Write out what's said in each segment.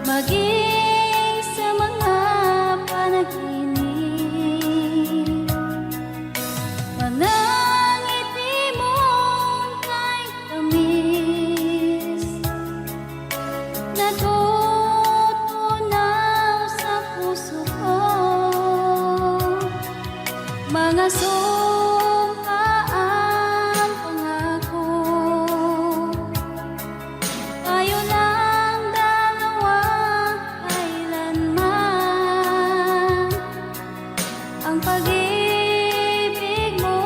maging sa mga panaginip. Manangiti mong kay tamis, natutunaw sa puso ko. Mga sumpa ang pangako, tayo lang dalawa kailanman. Ang pag-ibig mo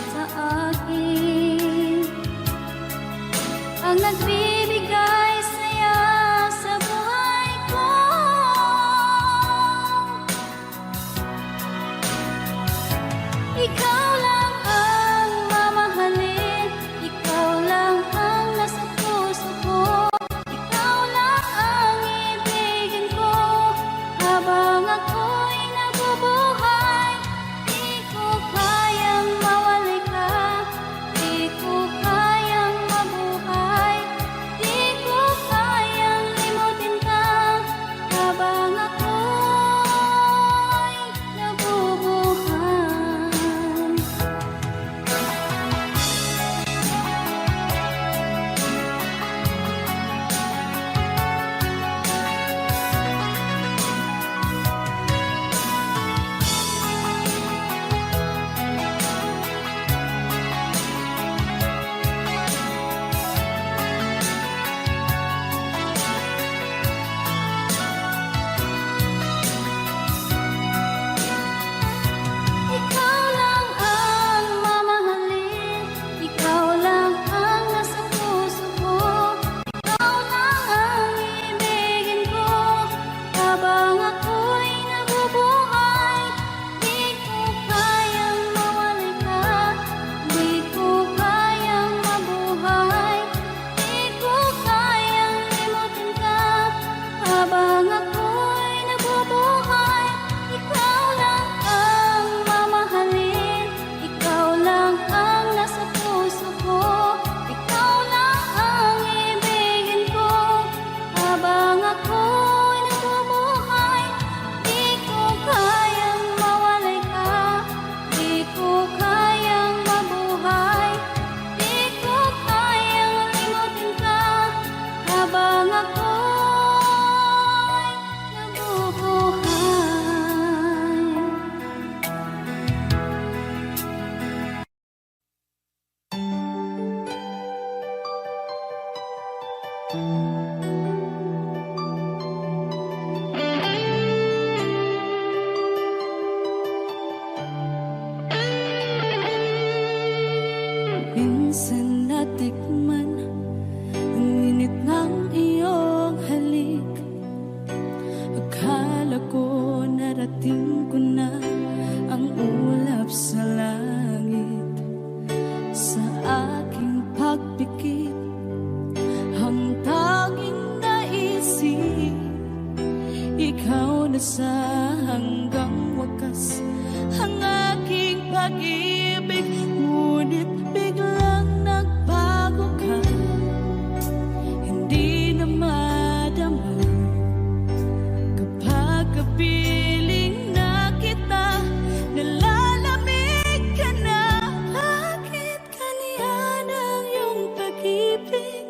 sa akin ang nagbibigay saya sa buhay ko. Ikaw lang ang mamahalin, ikaw lang ang nasa puso ko. Ikaw lang ang ibigin ko habang ako'y nabubuhay. Di ko kayang mawalay ka, di ko kayang mabuhay, di ko kayang limutin ka habang ako'y nabubuhay. Ikaw lang ang mamahalin, ikaw lang ang nasa puso ko. Ikaw lang ang ibigin ko habang ako'y nabubuhay. Di ko kayang mawalay ka, di ko kayang mabuhay, di ko kayang limutin ka habang ako'y nabubuhay. Ikaw lang ang mamahalin, ikaw lang ang nasa puso ko. Ikaw lang ang ibigin ko habang ako'y nabubuhay. Di ko kayang mawalay ka, di ko kayang mabuhay, di ko kayang limutin ka habang ako'y nabubuhay. Minsan natikman ang init ng iyong halik. Akala ko narating ko na ang ulap sa langit. Sa aking pagpikit, ang tanging naisip, ikaw na sa hanggang wakas ang aking pag-ibig. Ngunit biglang nagbago ka, hindi na madama kapag kapiling na kita. Nalalamig ka na, bakit kaniyan ang iyong pag-ibig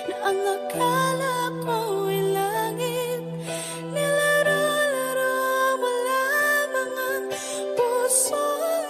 na ang akala ko'y langit? Nilaro-laro mo lamang ang pusong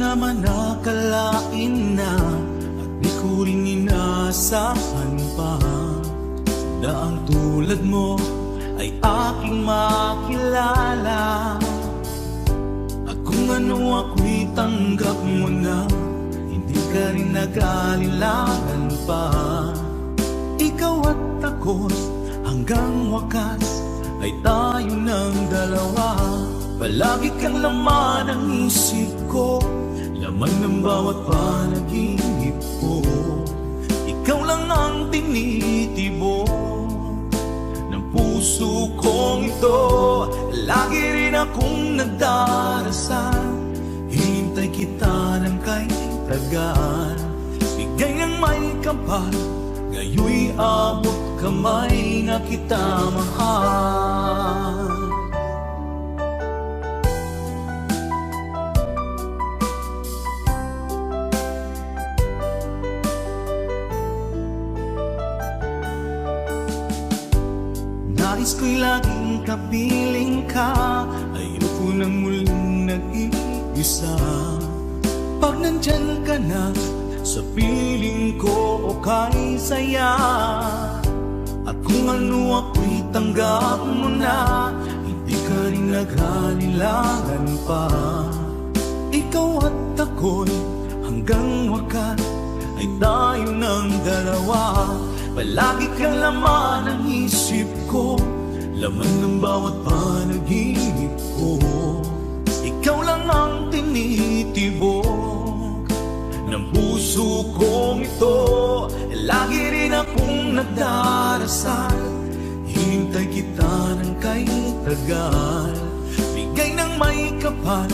naman nakalain na at di ko rin inasahan pa na ang tulad mo ay aking makilala. At kung ano ako'y tanggap mo na, hindi ka rin nag-alilangan pa. Ikaw at ako'y hanggang wakas ay tayo ng dalawa. Palagi kang laman ng isip ko, laman ng bawat panaginip ko. Ikaw lang ang tinitibok ng puso kong ito. Lagi rin akong nagdarasal, hinintay kita ng kahit tagal. Bigay ng may kapal, ngayoy abot kamay na kita mahal. Nais ko'y laging kapiling ka, ayoko nang muling nag-iisa. Pag nandyan ka na, sa piling ko okay saya. At kung ano ako'y tanggap mo na, hindi ka rin nag-alilangan pa. Ikaw at ako'y hanggang wakas ay tayo ng dalawa. Palagi kang laman ng isip ko, laman ng bawat panaginip ko. Ikaw lang ang tinitibok ng puso kong ito. Lagi rin akong nagdarasal, hinintay kita ng kahit tagal. Bigay ng may kapal,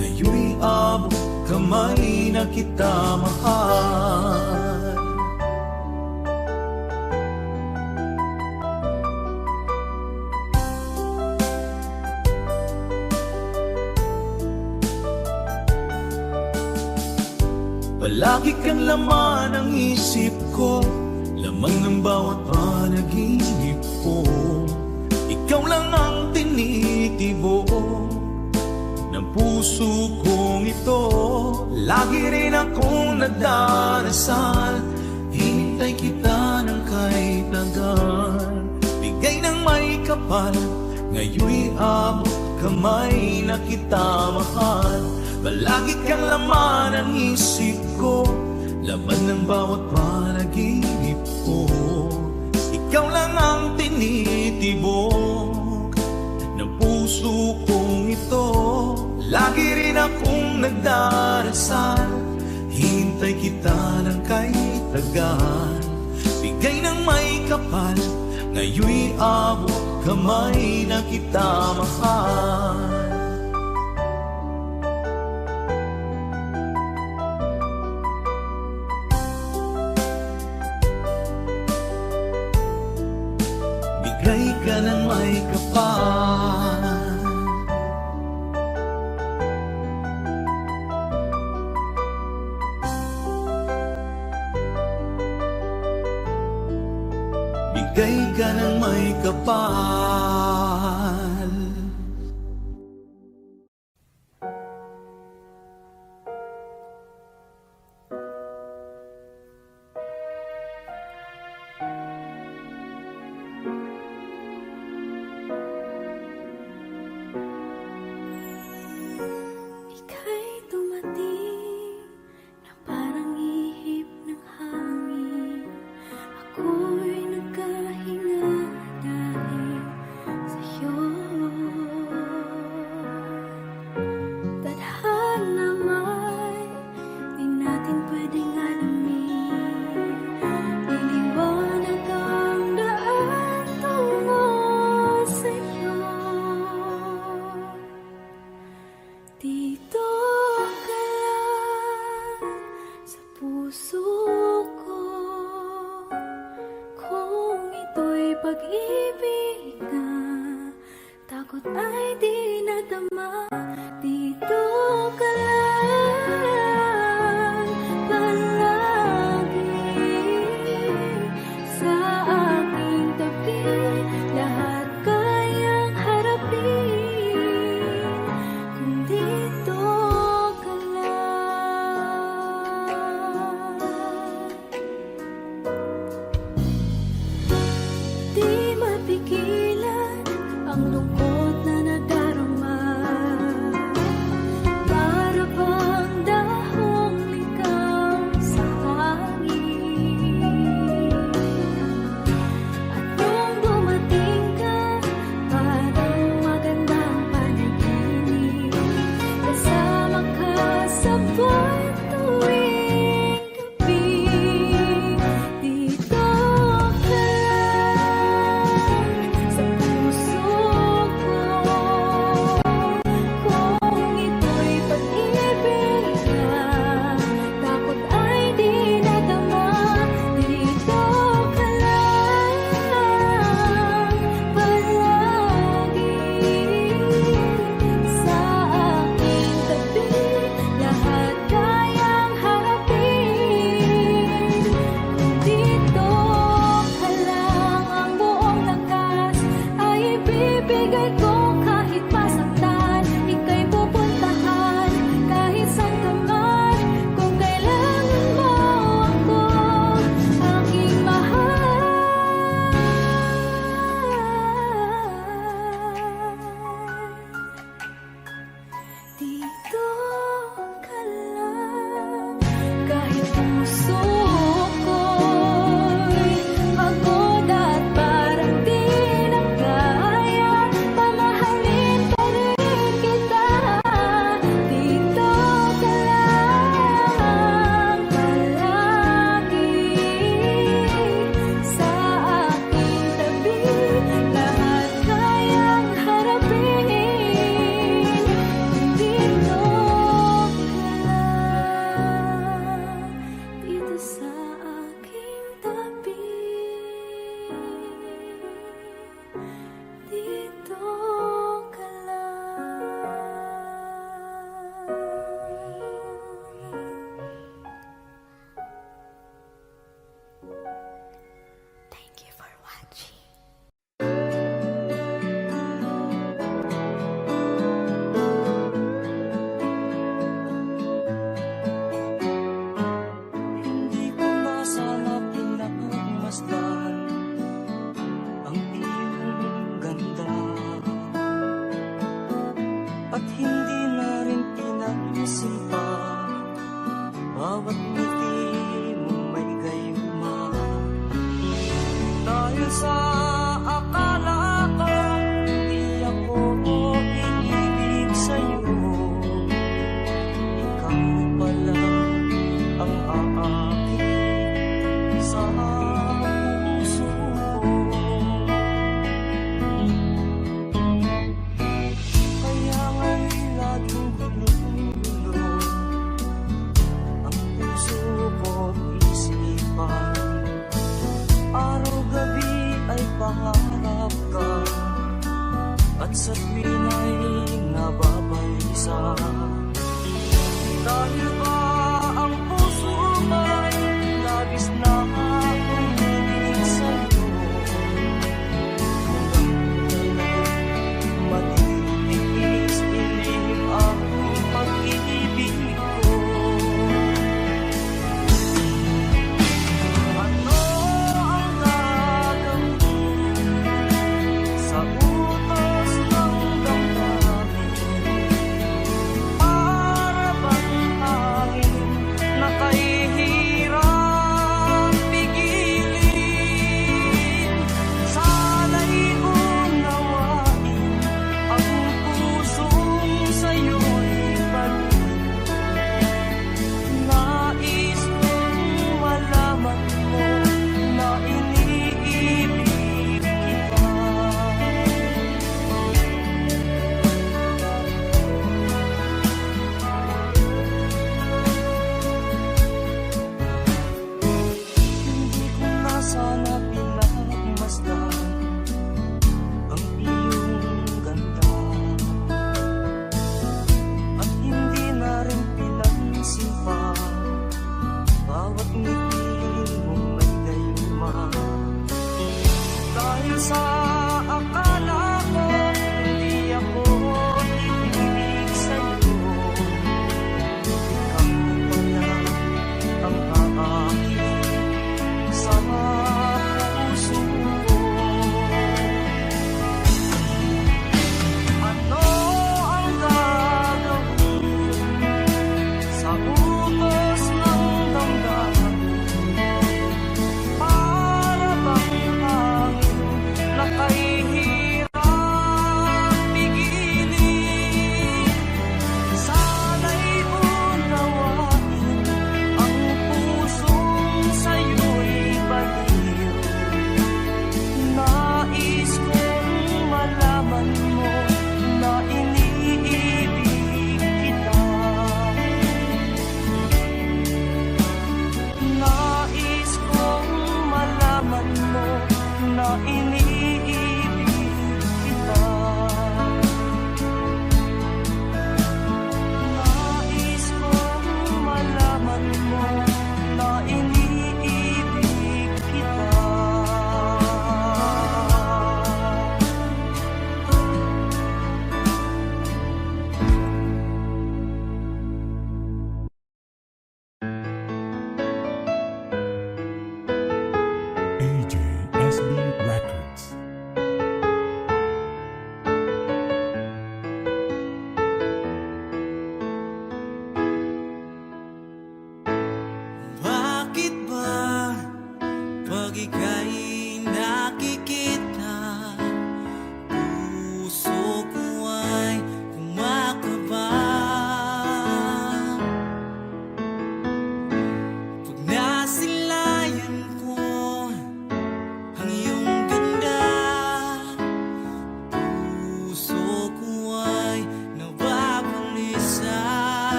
ngayoy abot kamay na kita mahal. Palagi kang laman ng isip ko, laman ng bawat panaginip ko. Ikaw lang ang tinitibok ng puso kong ito. Lagi rin akong nagdarasal, hinintay kita ng kahit tagal. Bigay ng may kapal, ngayoy abot kamay na kita mahal. Palagi kang laman ng isip ko, laman ng bawat panaginip ko. Ikaw lang ang tinitibok ng puso kong ito. Lagi rin akong nagdarasal, hintay kita ng kahit tagal. Bigay ng may kapal, ngayoy abot kamay na kita mahal. Bigay ka ng may kapal, bigay ka ng may kapal. Ika'y dumating na parang ihip ng hangin. Ako'y nagkahinga dahil At hindi na rin pinapansin pa bawat ngiti mong may gayuma. Dahil sa akala ko di ako iibig sa'yo, ikaw pala ang aakit sa puso ko. Kaya ngayon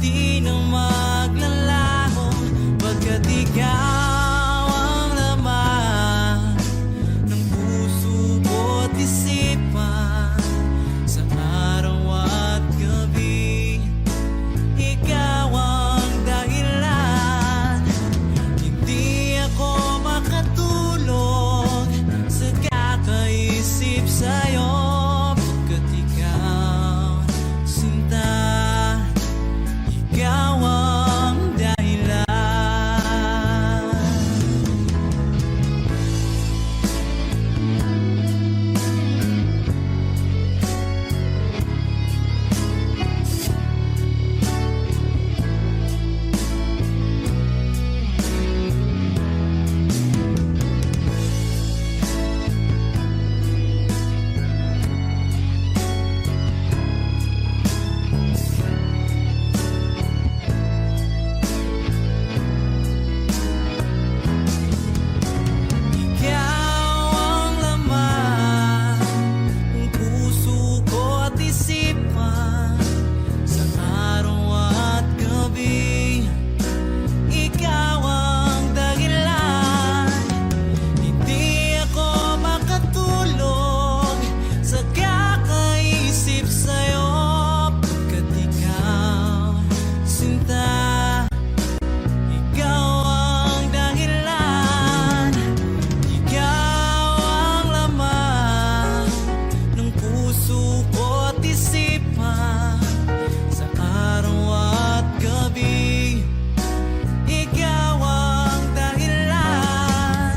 di na maglalaho, pagkat ikaw ang laman ng puso ko't isipan. Sa araw at gabi, ikaw ang dahilan. Hindi ako makatulog sa kakaisip sa'yo, pagkat ikaw, sinta, ikaw ang dahilan. Ikaw ang laman ng puso ko't isipan. Sa araw at gabi, ikaw ang dahilan. Hindi ako makatulog sa kakaisip sa'yo, pagkat ikaw, sinta, ikaw ang dahilan. Ikaw ang laman ng puso ko't isipan. Sa araw at gabi, ikaw ang dahilan.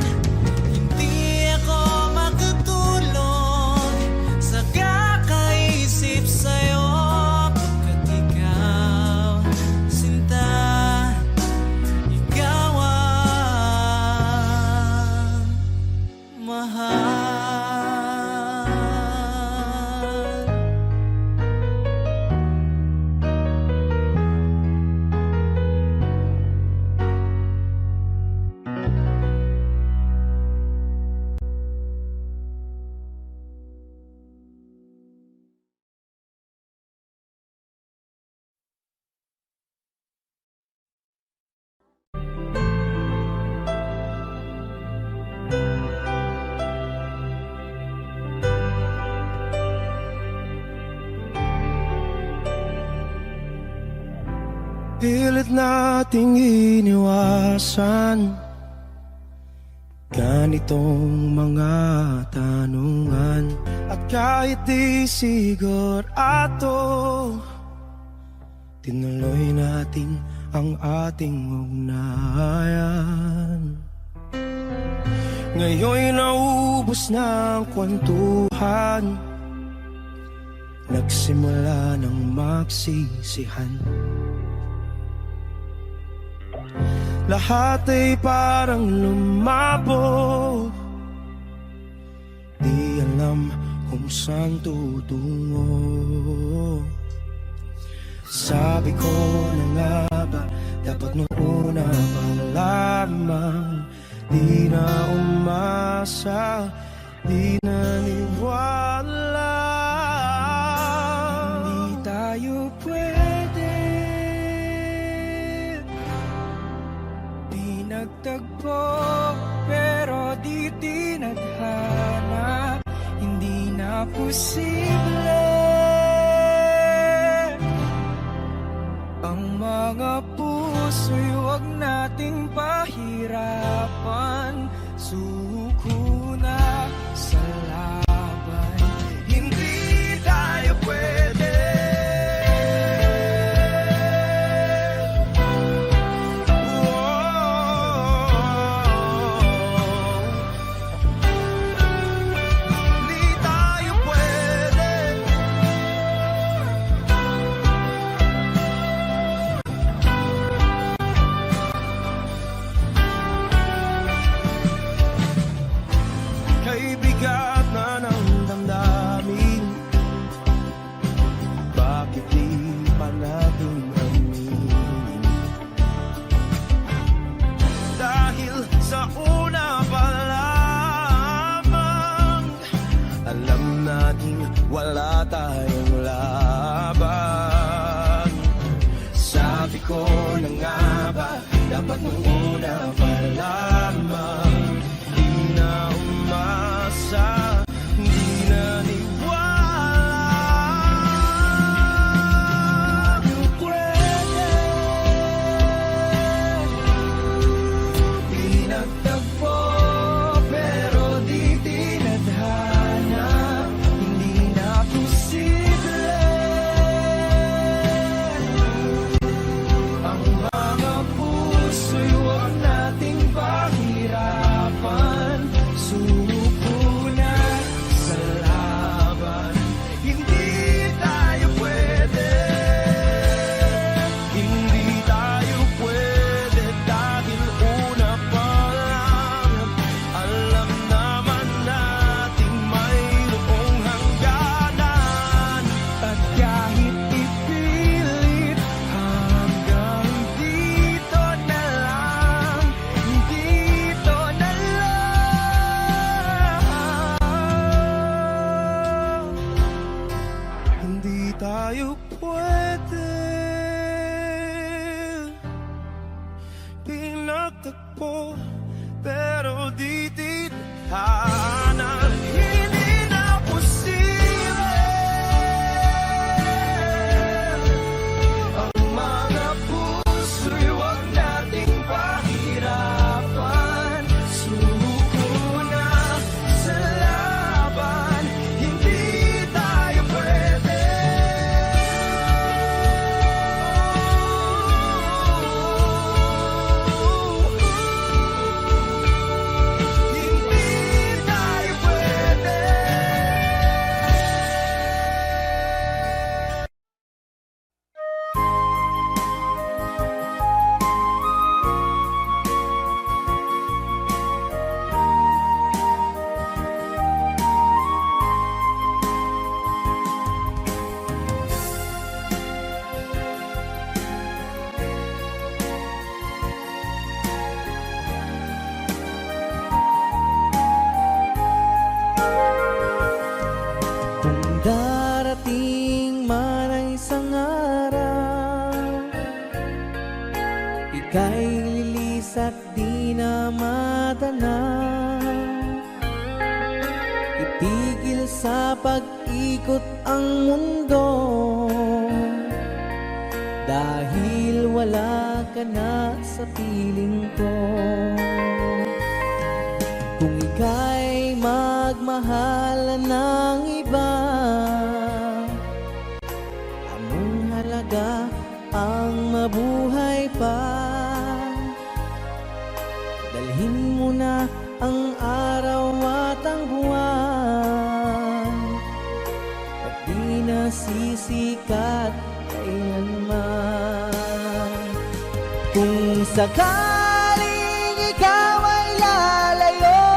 Hindi ako makatulog sa kakaisip sa'yo, pagkat ikaw, sinta, ikaw ang mahal. Pilit nating iniwasan ganitong mga tanungan. At kahit di sigurado, tinuloy natin ang ating ugnayan. Ngayon'y naubos na ang kwentuhan, nagsimula ng magsisihan. Lahat ay parang lumabo, di alam kung saan tutungo. Sabi ko na nga ba, dapat nung una pa lamang, di na umasa, di naniwala. Hindi tayo pwede, di nagtagpo, pero di tinadhana. Hindi na posible ang mga puso'y huwag nating pahirapan. Suko na sa laban, hindi tayo pwede. Hindi tayo pwede. Kay bigat na Sabi ko na nga ba, dapat nung una pa lamang. Di na umasa, di na niwala. Yung pwede, di nagtagpo, pero di tinadhana. Hindi na posible ang mga puso'y huwag nating pahirapan. Sumuko na sa laban. Hindi tayo pwede, hindi tayo pwede dahil una pa lang alam naman natin mayroong hangganan. At kahit ipilit hanggang dito na lang, dito na lang. Hindi tayo pwede pinagtagpo, pero di tithanan. Hindi na posible ang mga puso'y huwag nating pahirapan. Sumuko na sa laban. Hindi tayo pwede. Hindi tayo pwede. Kung darating man ang isang araw, ika'y lilis at di na madanaw. Itigil sa pag-ikot ang mundo, dahil wala ka na sa piling ko. Kung ika'y magmahal ng iba, anong halaga ang mabuhay pa? Dalhin mo na ang araw at ang buwan, at di na sisikat kailanman. Kung sakaling ikaw ay lalayo,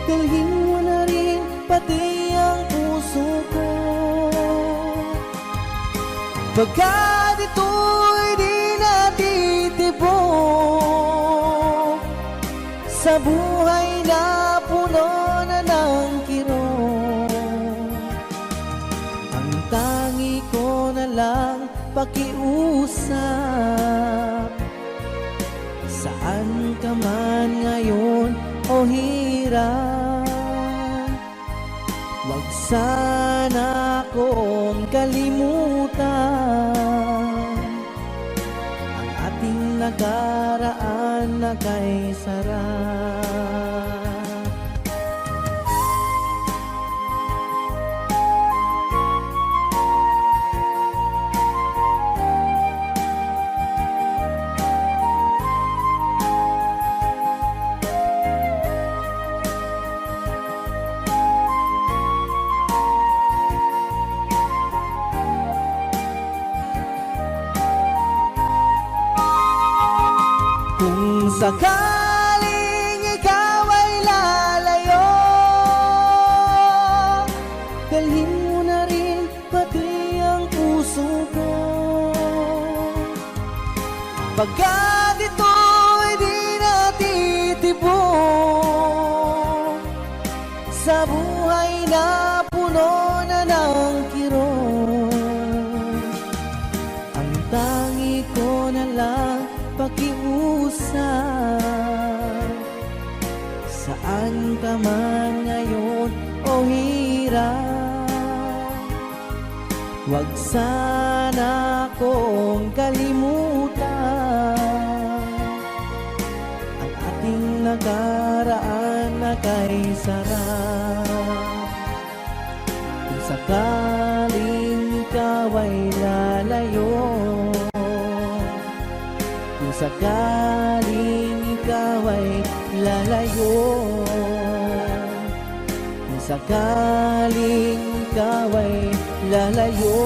dalhin mo na rin pati ang puso ko. Pagkat ito'y di natitibok sa buhay na puno na ng kirot. Ang tangi ko na lang pakiusap, saan ka man ngayon o hirap, wag sana akong kalimutan ang ating nakaraan na kay sarap. Kung sakaling ikaw ay lalayo, dalhin mo na rin pati ang puso ko. Pagkat ito'y di natitibok sa buhay na puno na ng kirot. pakiusap. Saan ka man ngayon o hirap, huwag sana akong kalimutan. Ang ating nakaraan na kay sarap. Kung sakaling ikaw ay lalayo, kung sakaling ikaw ay lalayo, kung sakaling ikaw ay lalayo.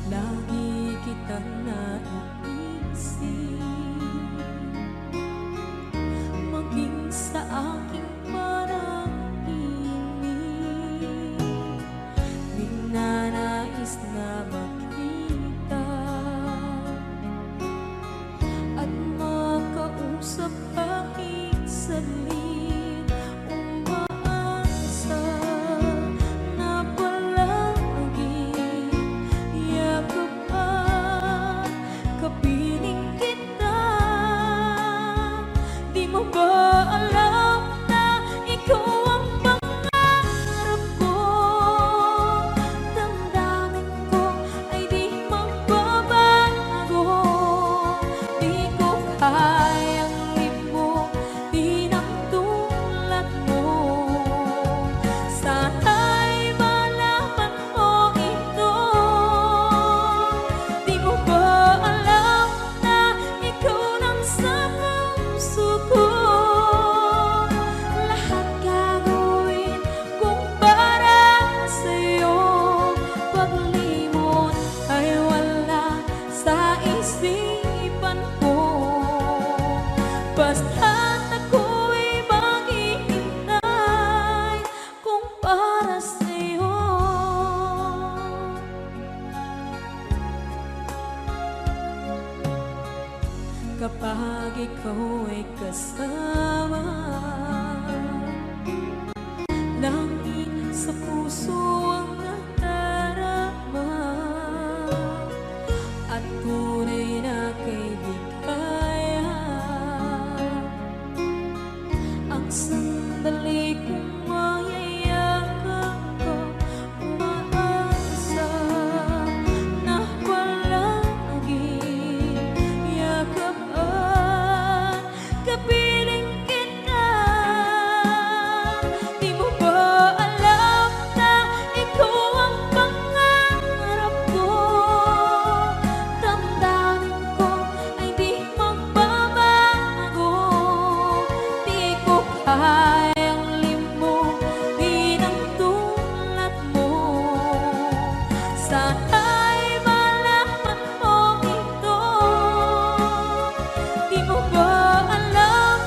Lagi kitang naiisip, maging sa aking parang inip. Ninanais na makita at makausap kahit saglit. Umaasa na palagi yakap at kapiling kita. Di mo ba alam na ikaw ang pangarap ko? Damdamin ko ay di magbabago. Di ko kayang limutin ang tulad mo. Sana'y malaman mo ito. Di mo ba alam na ikaw lang sa puso ko? Lahat gagawin kung para sa'yo. Paglimot ay wala sa isipan ko. Basta't ako'y maghihintay kung para sa'yo. Kapag ikaw ay kasama, langit sa puso ang nadarama, at tunay na kaibigan. Ang sandali kong mayayakap ko, umaasa na palagi yakap at kapiling kita. Di mo ba alam na ikaw ang pangarap ko? Damdamin ko ay di magbabago. Di ko kayang limutin ang tulad mo. Sana'y malaman mo ito. Di mo ba alam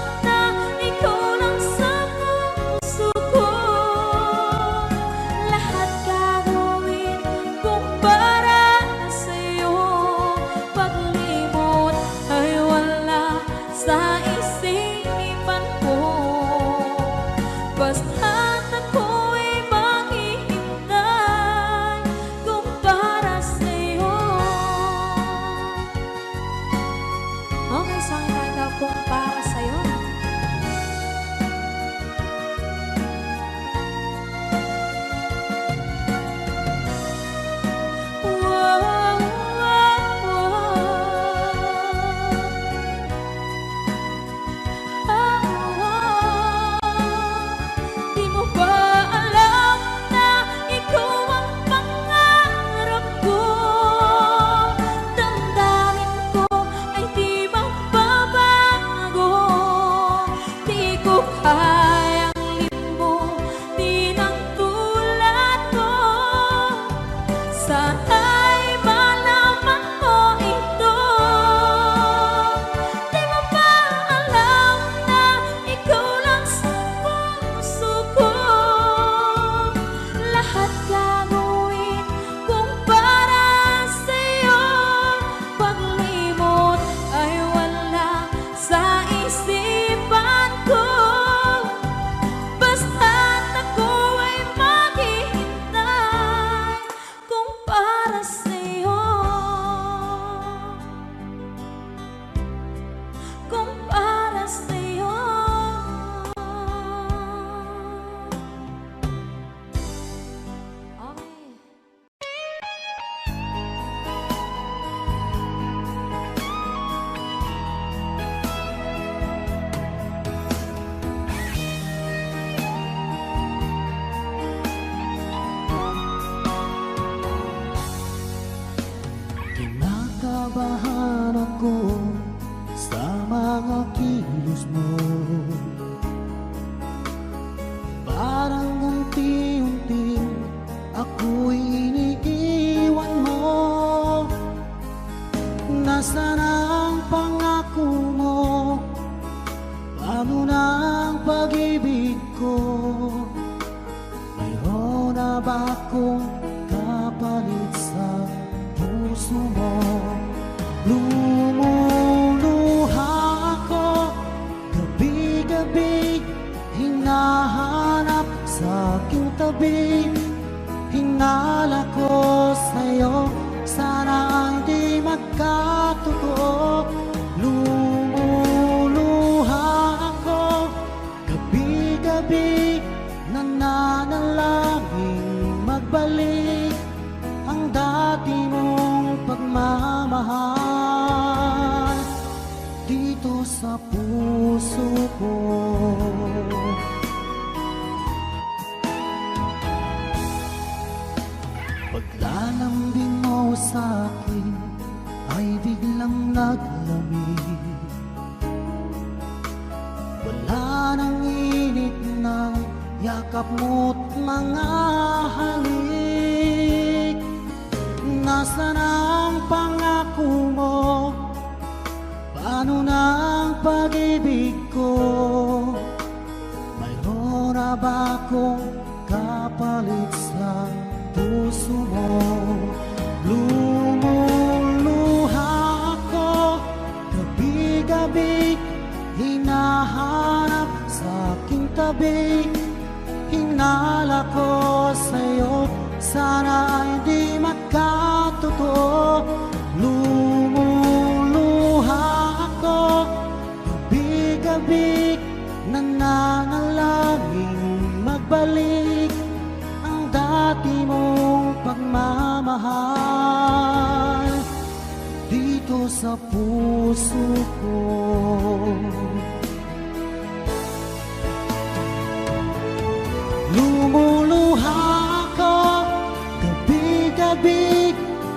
mga kilos mo. Parang unti-unti ako'y iniiwan mo. Nasaan ang pangako mo? Paano na ang pag-ibig ko? Mayroon na ba akong kapalit sa puso mo? Lumuluha ako gabi-gabi, hinahanap sa aking tabi. Hinala ko sa'yo, sana hindi magkatotoo. Lumuluha ako gabi-gabi, nananalangin magbalik ang dati mong pagmamahal dito sa puso ko. Paglalambing mo sa'kin ay biglang naglamig. Wala nang init na yakap mo't mga halik. Nasaan ang pangako mo? Paano na ang pag-ibig ko? Mayroon na ba akong kapalit sa puso mo? Lumuluha ako gabi-gabi, hinahanap sa aking tabi. Hinala ko sa'yo, sana hindi magkatotoo. Lumuluha ako gabi-gabi, nananalangin magbalik ang dati mong pagmamahal dito sa puso ko. Lumuluha ako gabi-gabi,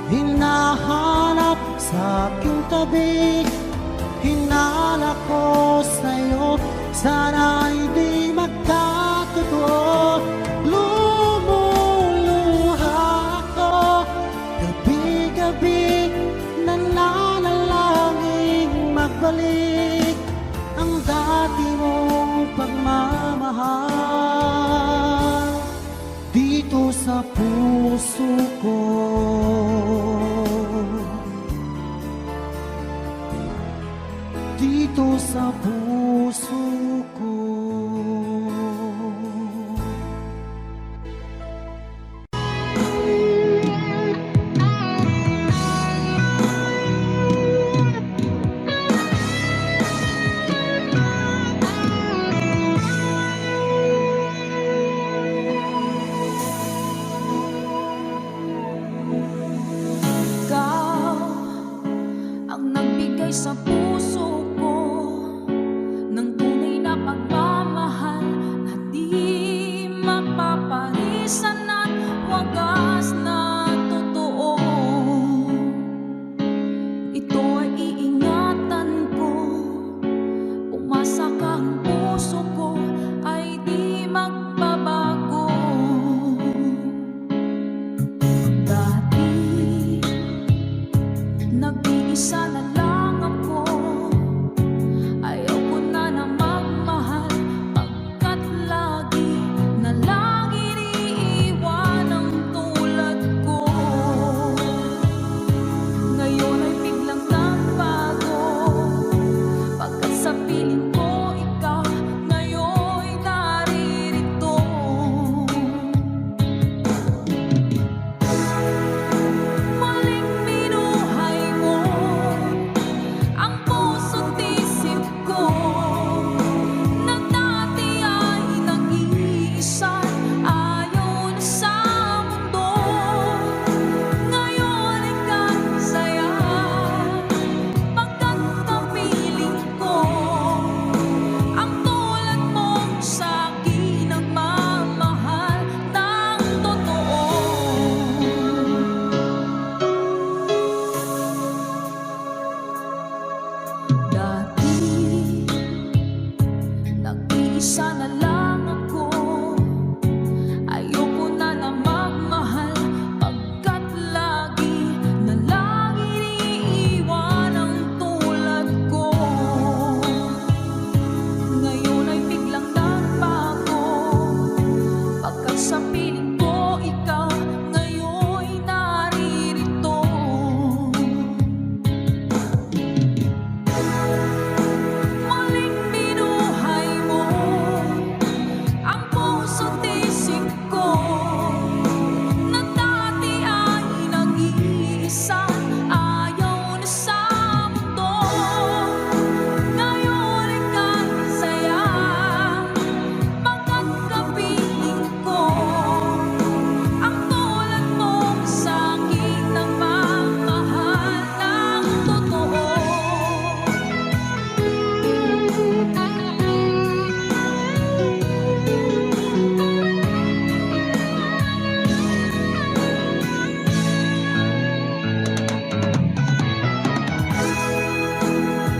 hinahanap sa aking tabi. Hinala ko sa'yo, sana hindi magkatotoo. Lumuluha ako gabi-gabi, nananalangin magbalik ang dati mong pagmamahal dito sa puso ko. Dito sa puso ko. Ikaw ang nagbigay sa puso ko ng tunay Isa na lang ako, ayoko na na magmahal, pagkat lagi na lang iniiwan ang tulad ko. Ngayon ay biglang nagbago, pagkat sa piling ko ikaw ngayon'y naririto. Muling binuhay mo ang puso't isip ko, na dati ay nag-iisa, ayaw na sa mundo. Ngayon ika'y saya, pagkat kapiling ko ang tulad mong sa'king nagmamahal ng totoo.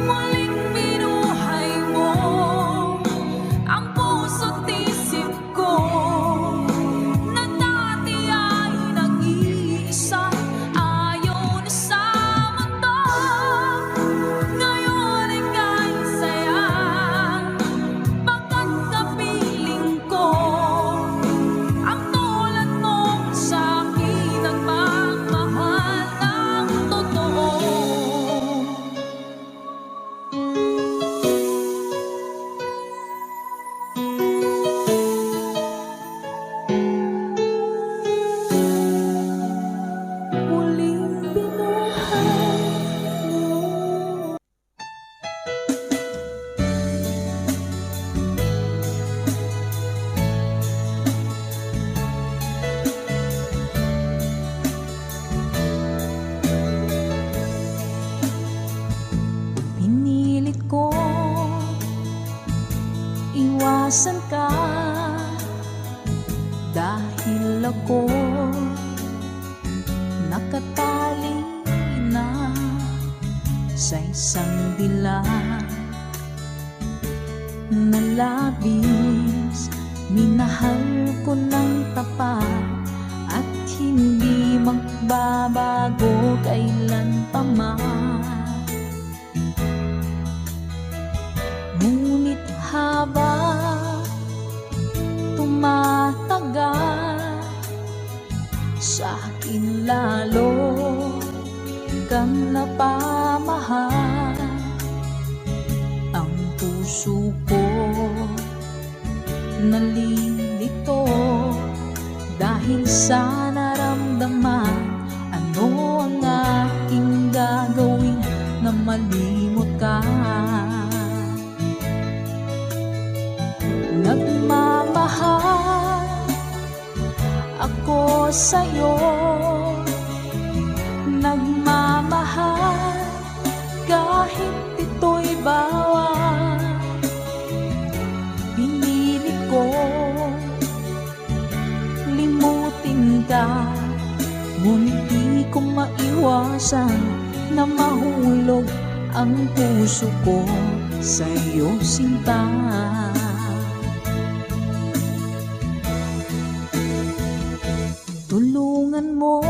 Muling binuhay mo ang puso't isip ko, na dati ay nag-iisa, ayaw na sa mundo. Ngayon ika'y saya, pagkat kapiling ko ang tulad mong sa'kin nagmamahal ng totoo. Muling binuhay mo. Pinilit ko iwasan ka, dahil ako nakatali na sa isang dilag na labis. Minahal ko ng tapat at hindi magbabago kailan pa man. Ngunit habang tumatagal, sa akin lalo kang napamahal. Ang puso ko nalilito dahil sa naramdaman. Ano ang aking gagawin na malimot ka? Nagmamahal ako sa'yo, nagmamahal kahit ito'y bawal. Pinilit ko limutin ka, ngunit di ko maiwasan na mahulog ang puso ko sa'yo, sinta. Tulungan mo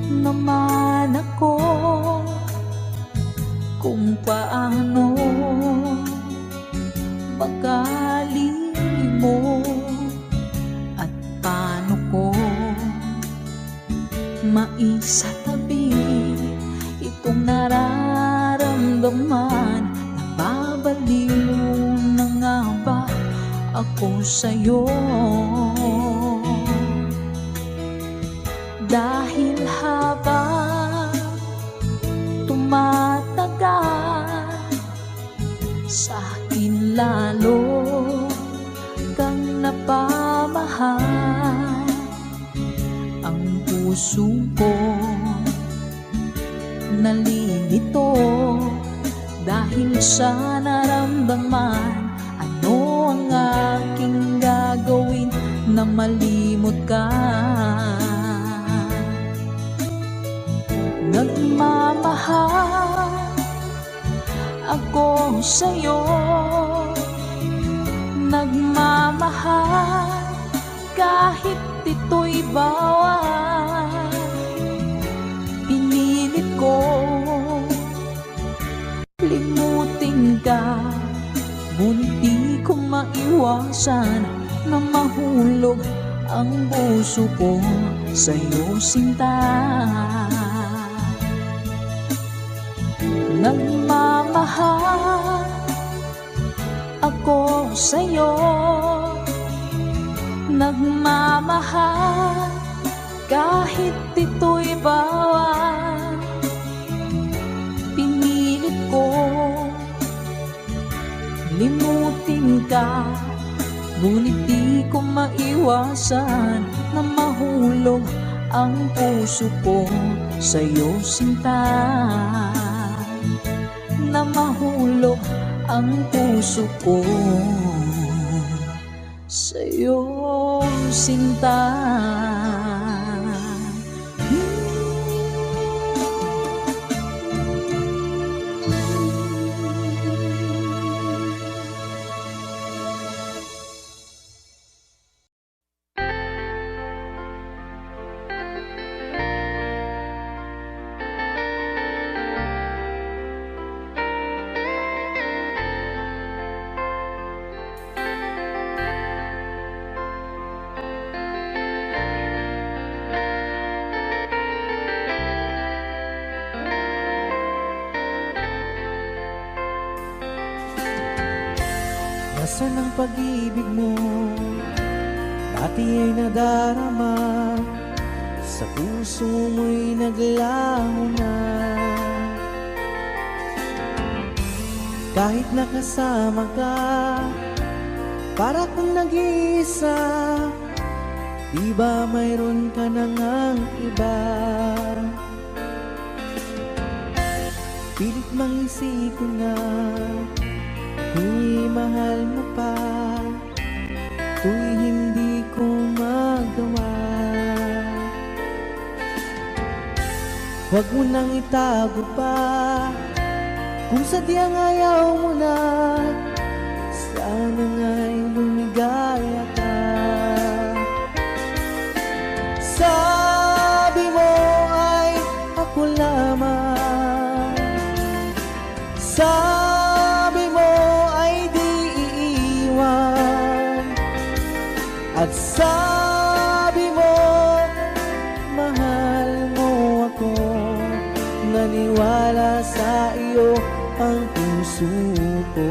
naman ako kung paano magali mo at paano ko maisatabi itong nararamdaman. Nababaliw na nga ba ako sa'yo? Dahil habang tumatagal, sa akin lalo kang napamahal. Ang puso ko nalilito dahil sa naramdaman. Ano ang aking gagawin na malimot ka? Nagmamahal ako sa'yo, nagmamahal kahit ito'y bawal. Pinilit ko limutin ka, ngunit di ko maiwasan na mahulog ang puso ko sa'yo, sinta. Nagmamahal ako sa'yo, nagmamahal kahit ito'y bawal. Pinilit ko limutin ka, ngunit di ko maiwasan na mahulog ang puso ko sa'yo, sinta. Na mahulog ang puso ko sa'yo, sinta. Nasaan ang pag-ibig mo? Dati ay nadarama, sa puso mo'y naglaho na. Kahit nakasama ka, para kung nag-iisa, di ba mayroon ka na ngang iba? Pilit mang isipin na di mahal mo pa, to'y hindi ko magawa. Huwag mo nang itago pa, kung sadyang ayaw mo na, sana nga'y lumigaya ka. Sabi mo ay ako lamang, sabi mo ay di iiwan, at sabi mo mahal mo ako. Naniwala sa iyo ang puso ko.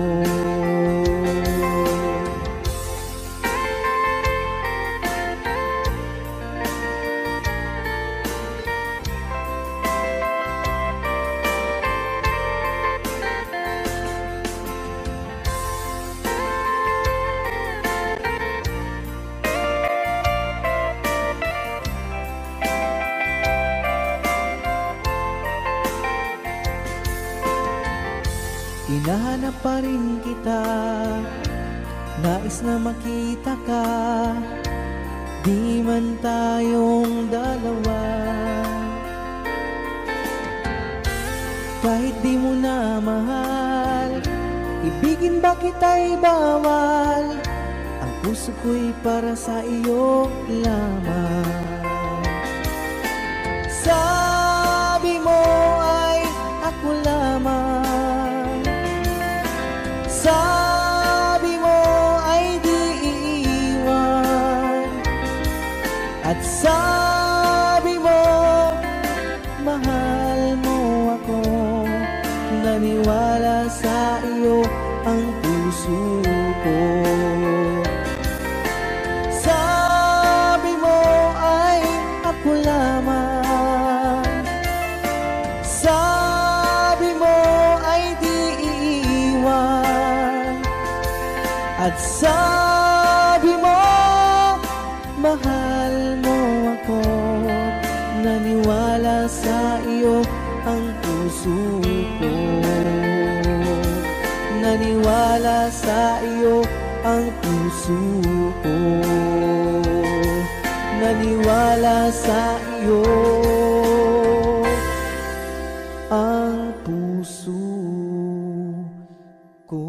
Hinahanap pa rin kita, nais na makita ka, di man tayong dalawa. Kahit di mo na mahal, ibigin ba kita'y bawal, ang puso ko'y para sa iyo lamang. Sabi mo ay ako lamang, sabi mo ay di iiwan, at sabi mo mahal mo ako. Naniwala sa iyo ang puso ko. Sabi mo ay ako lamang, sabi mo ay di iiwan, at sabi mo mahal mo ako. Naniwala sa iyo ang puso ko. Naniwala sa iyo ang puso ko. Naniwala sa iyo ang puso ko.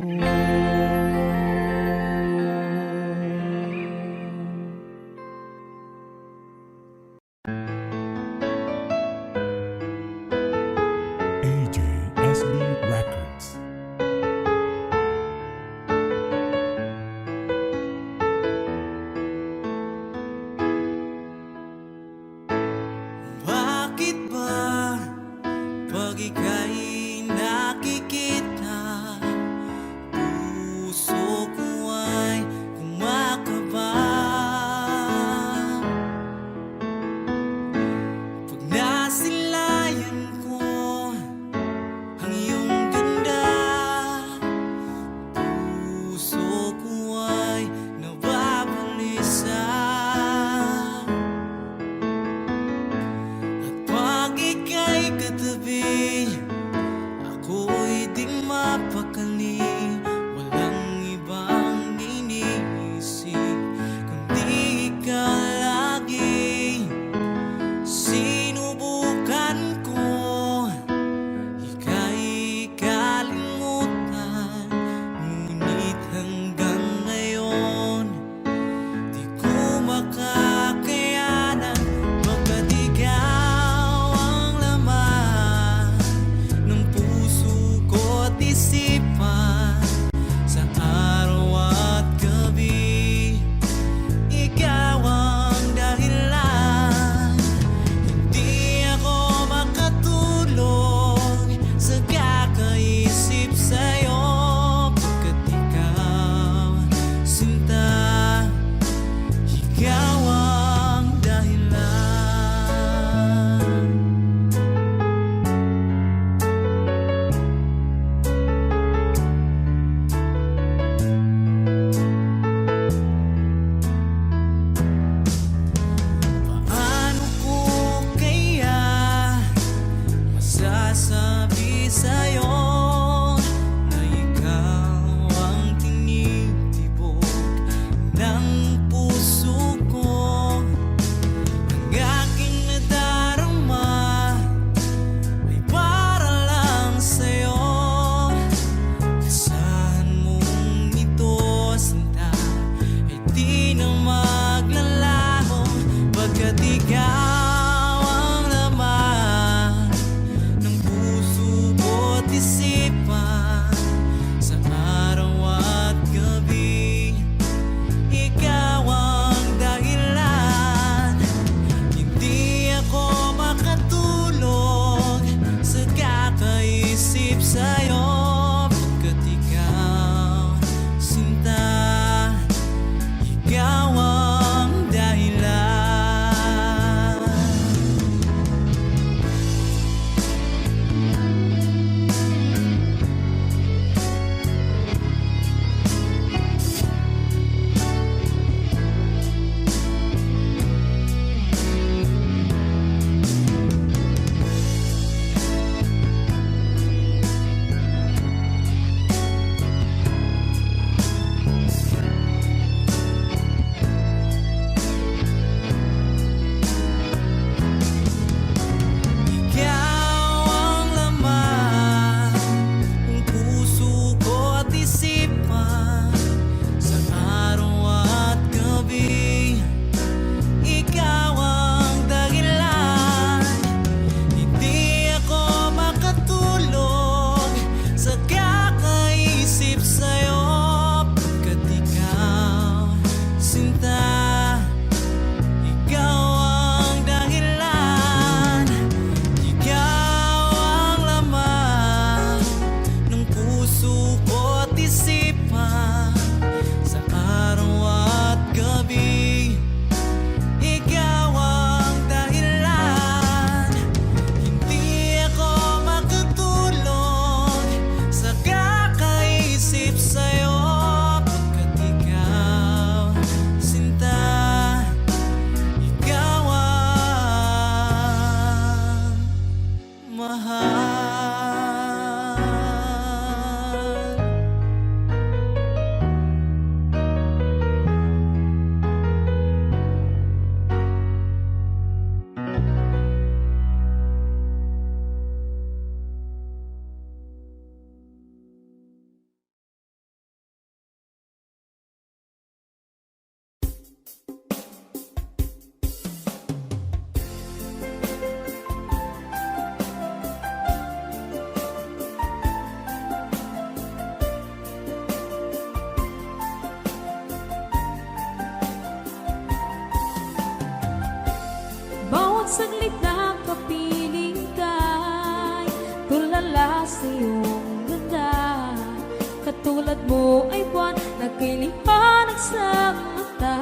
tulad mo ay buwan na kay liwanag sa mata.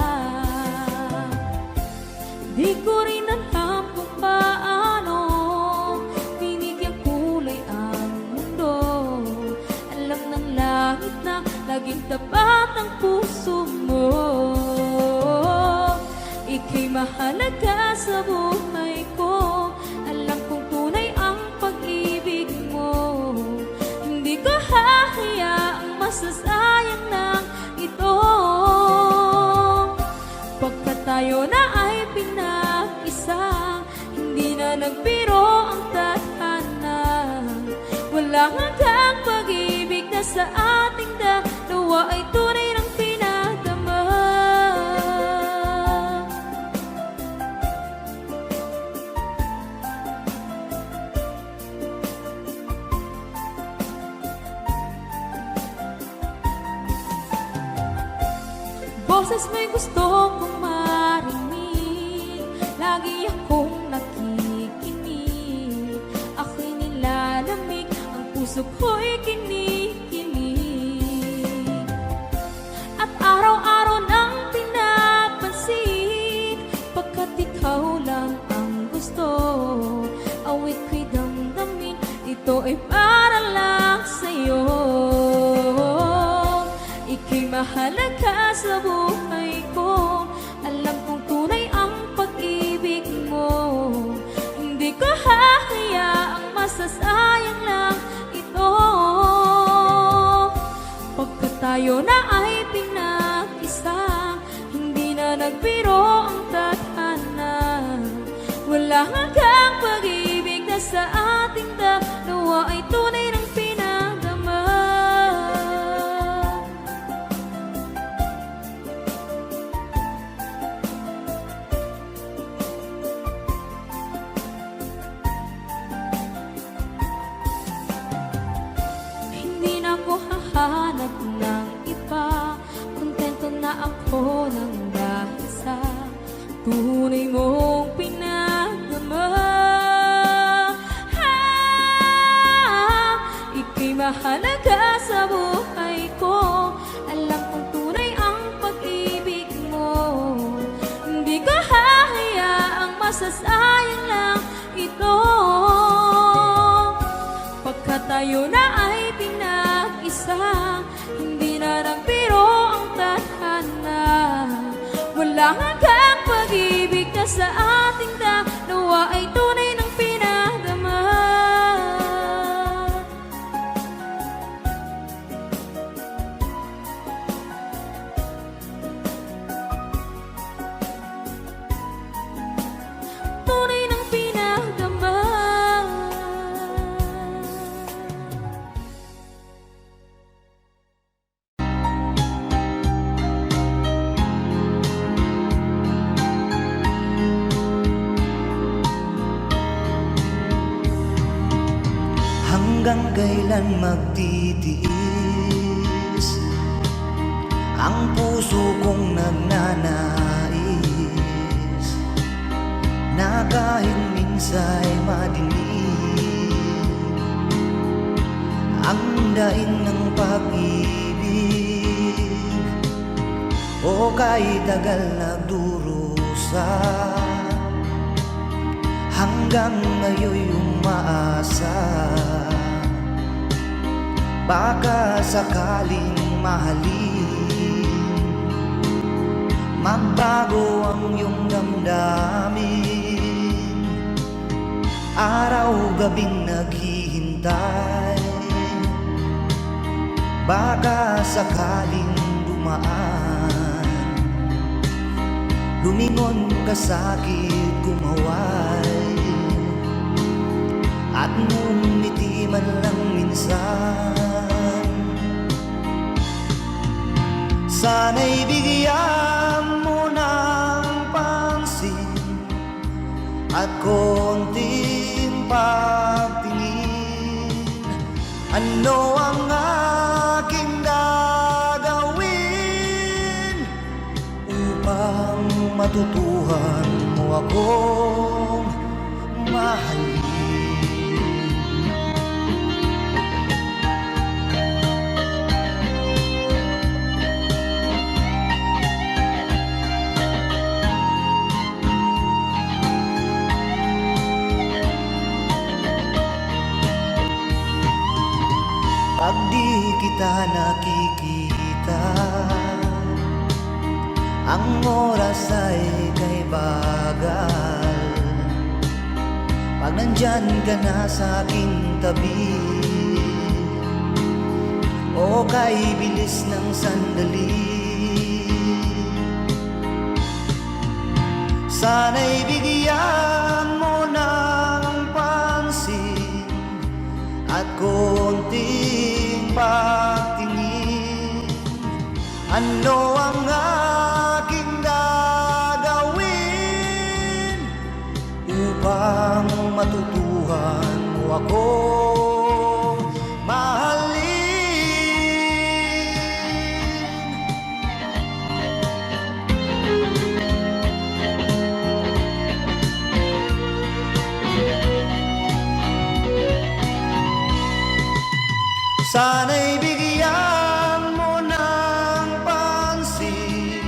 Di ko rin alam kung paano binigyan kulay ang mundo. Alam ng langit na laging tapat ang puso mo. Ika'y mahalaga sa buhay ko. Alam kong tunay ang pag-ibig mo. Hindi ko hahayaang masasayang ng ito. Pagkat tayo na ay pinag-isa, hindi na nagbiro ang tadhana. Walang hanggang pag-ibig na sa ating dalawa ay tunay ng pinadama. Boses mo'y gusto kong marinig, lagi akong nakikinig. Ako'y nilalamig, ang puso ko'y kinikilig. At araw-araw nang pinapansin, pagkat ikaw lang ang gusto. Awit ko'y damdamin, ito ay para lang sa'yo. Ika'y mahalaga sa buhay ko. Alam kong tunay ang pag-ibig mo. Hindi ko hahayaang masasayang lang ito. Pagkat tayo na ay pinag-isa, hindi na nagbiro ang tadhana. Wala hanggang pag-ibig na sa ating dalawa ay tunay ng pinadama. Hindi na ako hahanap ng iba, kontento na ako ng dahil sa tunay mong pinagdama. Ika'y mahalaga sa buhay ko. Alam kong tunay ang pag-ibig mo. Hindi ko hahayaang masasayang lang ito. Pagkat tayo na ay pinag-isa, hindi na nagbiro ang tadhana. Wala hanggang pag-ibig na sa ating dalawa ay tunay ng pinadama. Tunay ng pinadama. Hanggang kailan magtitiis ang puso kong nagnanais na kahit minsa'y madinig ang daing ng pag-ibig o kahit tagal nagdurusa. Hanggang ngayon'y umaasa, baka sakaling mahalin, magbago ang iyong damdamin. Araw-gabing naghihintay, baka sakaling dumaan, lumingon ka sa'kin, kumaway at ngumiti man lang minsan. Sana'y bigyan mo ng pansin at konting pagtingin. Ano ang aking gagawin upang matutuhan mo akong mahalin? tila nakikita. Ang oras ay kay bagal pag nandyan ka na sa aking tabi, o kay bilis ng sandali. Sana'y bigyan mo ng pansin at konting pagtingin. Ano ang aking gagawin upang matutuhan mo ako mahalin? Sana'y bigyan mo ng pansin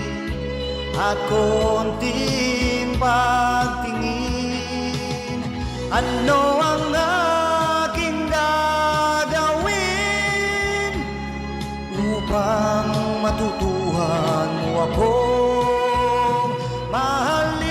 at konting pagtingin. Ano ang aking gagawin upang matutuhan mo ako mahalin?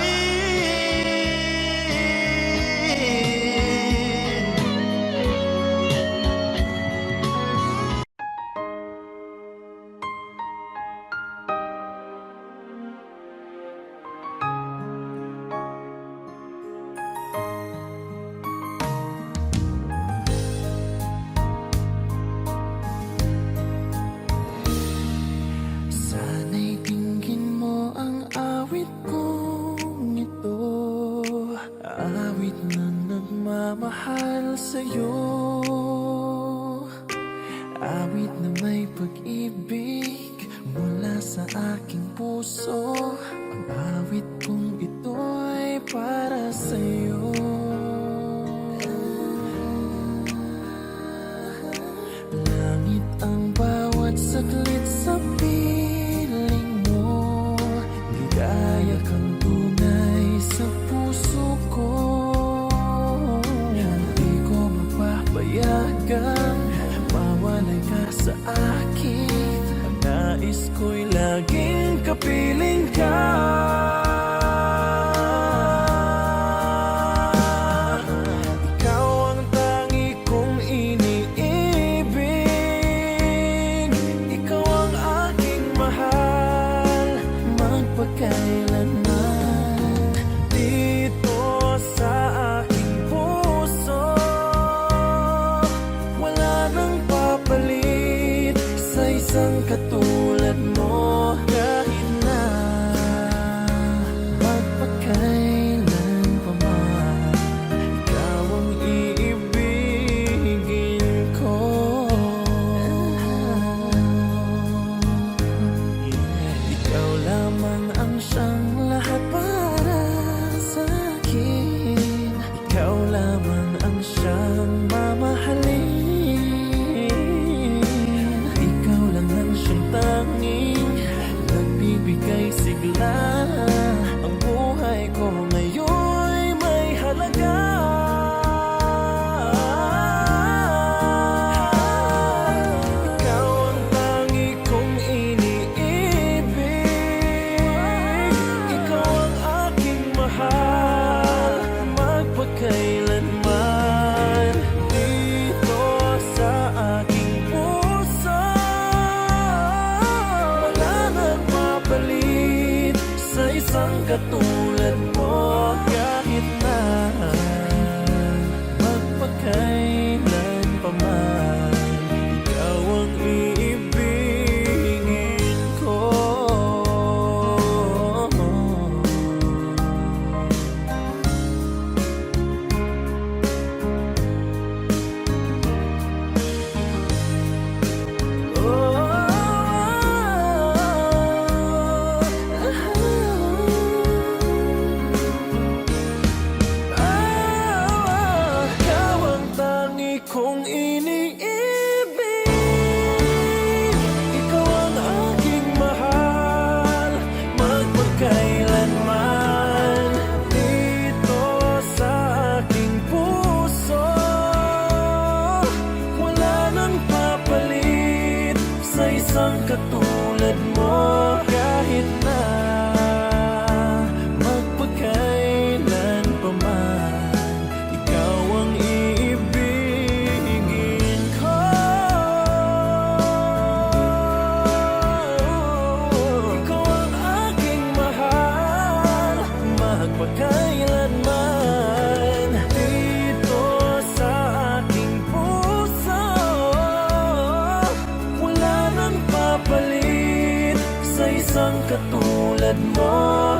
Sana'y tingin mo ang awit kong ito, awit na nagmamahal sa'yo, awit na may pag-ibig mula sa aking puso. Ang awit kong ito ay para sa'yo. Langit ang bawat saglit sa piling mo, ligaya kang tunay sa puso ko. Hindi ko mapapayagang mawalay ka sa akin. Ang nais ko'y laging kapiling ka. Ikaw ang tangi kong iniibig, ikaw ang aking mahal magpakailanman. Dito sa aking puso wala nang papalit sa isang katulad mo. Kahit na magpakailan pa man, ikaw ang iibigin ko. Ikaw lamang ang siyang lahat para sa akin. Ikaw lamang ang siyang mamahalin. Ikaw lang ang siyang tanging nagbibigay sigla. Ang buhay ko ngayon'y may halaga. Ikaw ang tangi kong iniibig, ikaw ang aking mahal magpakailanman. Dito sa aking puso wala nang mapalit sa isang katulad mo. Kahit na magpakailan pa man, ikaw ang iibigin ko. isang katulad mo. Kahit na magpagkailan pa man, ikaw ang iibigin ko. Ikaw ang aking mahal, magpagkailanman. Dito sa aking puso, wala nang papalit sa isang katulad mo.